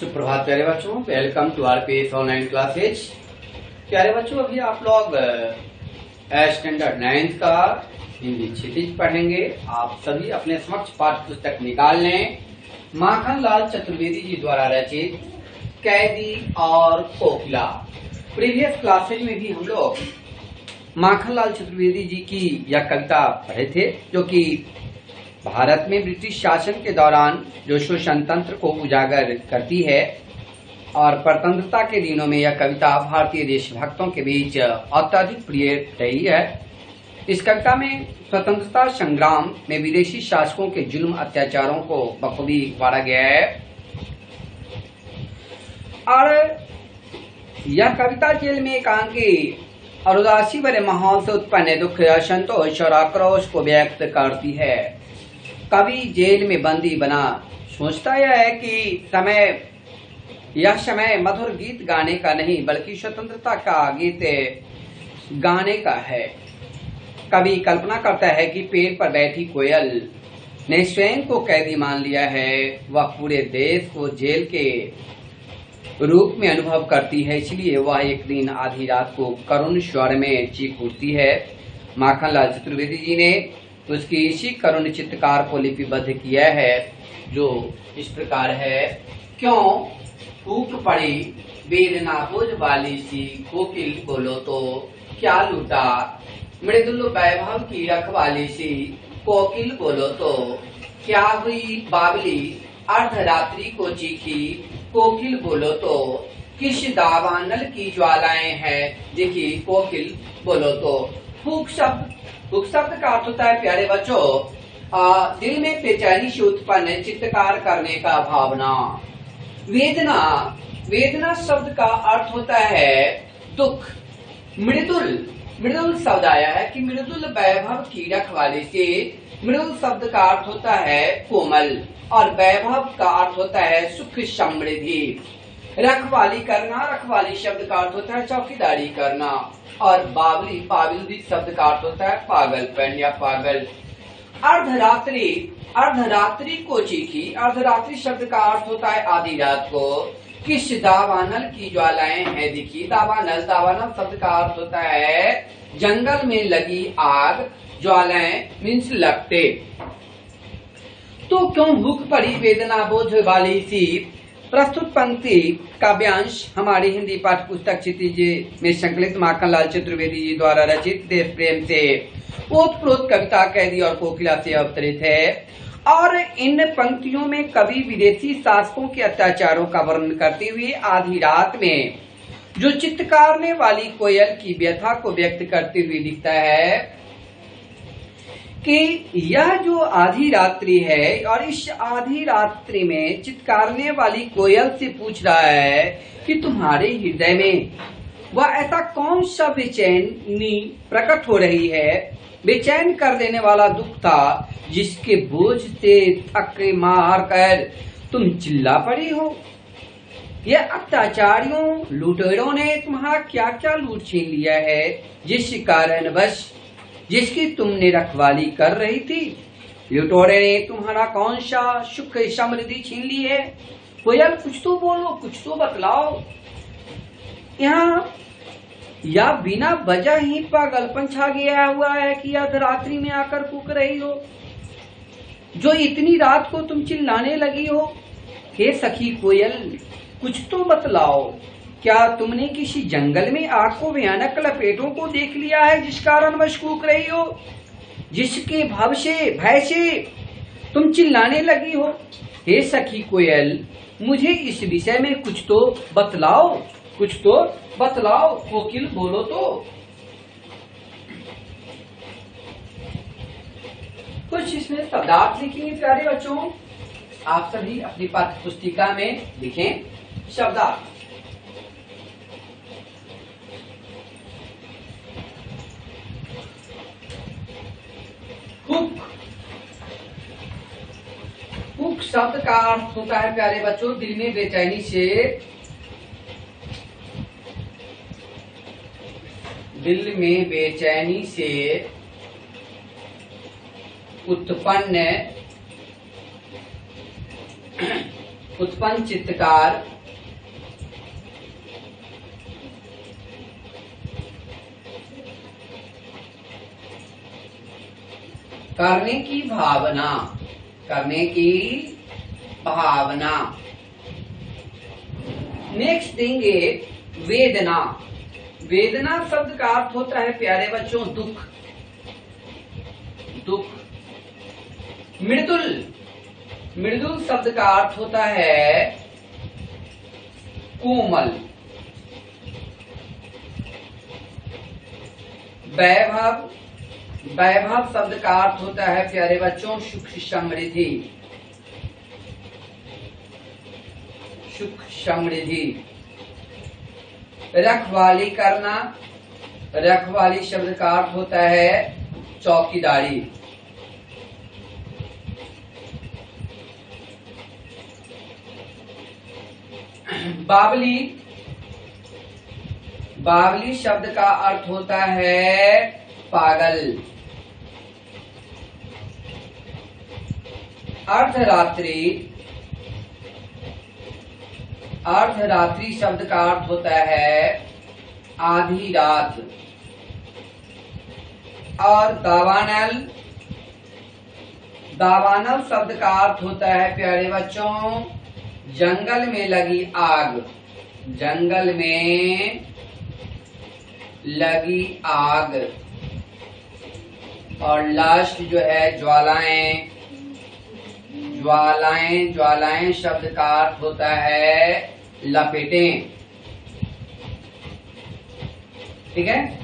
सुप्रभात प्यारे बच्चों, welcome to our pace online classes. प्यारे बच्चों, अभी आप लोग स्टैंडर्ड 9 का हिंदी क्षितिज पढ़ेंगे। आप सभी अपने समक्ष पाठ्य पुस्तक निकाल लें। माखनलाल चतुर्वेदी जी द्वारा रचित कैदी और कोकिला। प्रीवियस क्लासेज में भी हम लोग माखनलाल चतुर्वेदी जी की यह कविता पढ़े थे, जो कि भारत में ब्रिटिश शासन के दौरान जो शोषण तंत्र को उजागर करती है और स्वतंत्रता के दिनों में यह कविता भारतीय देशभक्तों के बीच अत्यधिक प्रिय रही है। इस कविता में स्वतंत्रता संग्राम में विदेशी शासकों के जुल्म अत्याचारों को बखूबी उभारा गया है और यह कविता जेल में एकांकी और उदासी भरे माहौल से उत्पन्न दुख, असंतोष और आक्रोश को व्यक्त करती है। कवि जेल में बंदी बना सोचता यह है कि यह समय मधुर गीत गाने का नहीं बल्कि स्वतंत्रता का गीत गाने का है। कवि कल्पना करता है कि पेड़ पर बैठी कोयल ने स्वयं को कैदी मान लिया है। वह पूरे देश को जेल के रूप में अनुभव करती है, इसलिए वह एक दिन आधी रात को करुण स्वर में चीख उठती है। माखनलाल चतुर्वेदी जी ने उसकी इसी करुण चित्कार को लिपिबद्ध किया है, जो इस प्रकार है। क्यों फूक पड़ी वेदना बोझ वाली सी, कोकिल बोलो तो क्या लूटा मृदुल वैभव की रखवाली सी, कोकिल बोलो तो क्या हुई बावली अर्धरात्रि को चीखी, कोकिल बोलो तो किस दावानल की ज्वालाएं हैं दिखी, कोकिल बोलो तो। फूक शब्द का अर्थ होता है प्यारे बच्चों दिल में बेचैनी से उत्पन्न चित्कार करने का भावना। वेदना शब्द का अर्थ होता है दुख। मृदुल शब्द आया है कि मृदुल वैभव की रखवाली से। मृदुल शब्द का अर्थ होता है कोमल और वैभव का अर्थ होता है सुख समृद्धि। रखवाली करना, रखवाली शब्द का अर्थ होता है चौकीदारी करना और बावली शब्द का अर्थ होता है पागलपन या पागल। अर्धरात्रि को चीखी, अर्धरात्रि शब्द का अर्थ होता है आधी रात को। किस दावानल की ज्वालाएं हैं दिखी, दावानल शब्द का अर्थ होता है जंगल में लगी आग, ज्वालाएं मीन्स लपटे। तो क्यों भूख पड़ी वेदना बोझ वाली सी। प्रस्तुत पंक्ति काव्यांश हमारी हिंदी पाठ्य पुस्तक क्षितिज में संकलित माखनलाल चतुर्वेदी जी द्वारा रचित देश प्रेम से ओतप्रोत कविता कैदी और कोकिला से अवतरित है और इन पंक्तियों में कवि विदेशी शासकों के अत्याचारों का वर्णन करते हुए आधी रात में जो चित्कारने वाली कोयल की व्यथा को व्यक्त करते हुए लिखता है कि यह जो आधी रात्रि है और इस आधी रात्रि में चित्कारने वाली कोयल से पूछ रहा है कि तुम्हारे हृदय में वह ऐसा कौन सा बेचैनी प्रकट हो रही है, बेचैन कर देने वाला दुख था जिसके बोझ से थक मार कर तुम चिल्ला पड़ी हो। यह अत्याचारियों लुटेरों ने तुम्हारा क्या क्या लूट छीन लिया है, जिस कारणवश जिसकी तुमने रखवाली कर रही थी। लुटेरे ने तुम्हारा कौन सा सुख समृद्धि छीन ली है। कोयल कुछ तो बोलो, कुछ तो बतलाओ। यहाँ या बिना वजह ही पागलपन छा गया हुआ है कि अर्धरात्रि में आकर कूक रही हो, जो इतनी रात को तुम चिल्लाने लगी हो। हे सखी कोयल कुछ तो बतलाओ, क्या तुमने किसी जंगल में आग को भयानक लपेटों को देख लिया है जिस कारण वश कूक रही हो, जिसके भय से तुम चिल्लाने लगी हो। हे सखी कोयल मुझे इस विषय में कुछ तो बतलाओ, कुछ तो बतलाओ, कोकिल बोलो तो। कुछ इसमें शब्दार्थ लिखेंगे प्यारे बच्चों। आप सभी अपनी पाठ्य पुस्तिका में लिखें शब्दार्थ। हुक शब्द का अर्थ होता है प्यारे बच्चों दिल में बेचैनी से उत्पन्न चित्तकार, करने की भावना, करने की भावना। नेक्स्ट देंगे वेदना। वेदना शब्द का अर्थ होता है प्यारे बच्चों दुख, दुख। मृदुल, मृदुल शब्द का अर्थ होता है कोमल। वैभव, वैभव शब्द का अर्थ होता है प्यारे बच्चों सुख समृद्धि, सुख समृद्धि। रखवाली करना, रखवाली शब्द का अर्थ होता है चौकीदारी। बावली, बावली शब्द का अर्थ होता है पागल। अर्धरात्रि, अर्धरात्रि शब्द का अर्थ होता है आधी रात। और दावानल, दावानल शब्द का अर्थ होता है प्यारे बच्चों जंगल में लगी आग, जंगल में लगी आग। और लास्ट जो है ज्वालाएं, ज्वालाएं, ज्वालाएं शब्द का अर्थ होता है लपेटें। ठीक है।